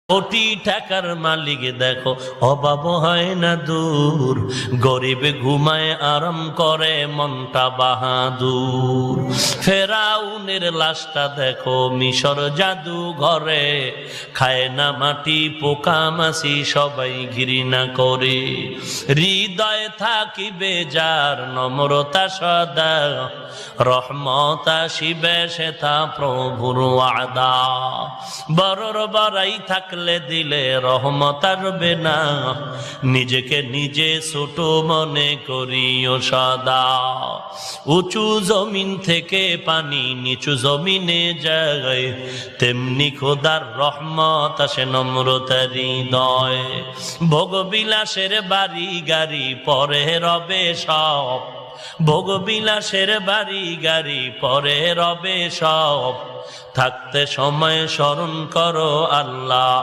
কোটি টাকার মালিক দেখো অভাব হয় না দূর, গরিব ঘুমায় আরাম করে মনটা বাহাদুর। ফেরাউনের লাশটা দেখো মিশর জাদু ঘরে, খায় না মাটি পোকা মাছি সবাই ঘৃণা করে। হৃদয়ে থাকিবে যার নম্রতা সদা, রহমত আসিবে সেটা প্রভুর ওয়াদা। বড়র বড়াই থাকলে দিলে রহমত আসবে না, নিজেকে নিজে ছোট মনে করিও সদা। উঁচু জমিন থেকে পানি নিচু জমিনে যায়, তেমনি খোদার রহমত আসে নম্রতার হৃদয়। ভোগবিলাসের বাড়ি গাড়ি পরে রবে সব, ভোগবিলাসের বাড়ি গাড়ি পরে রবে সব, থাকতে সময় স্মরণ করো আল্লাহ।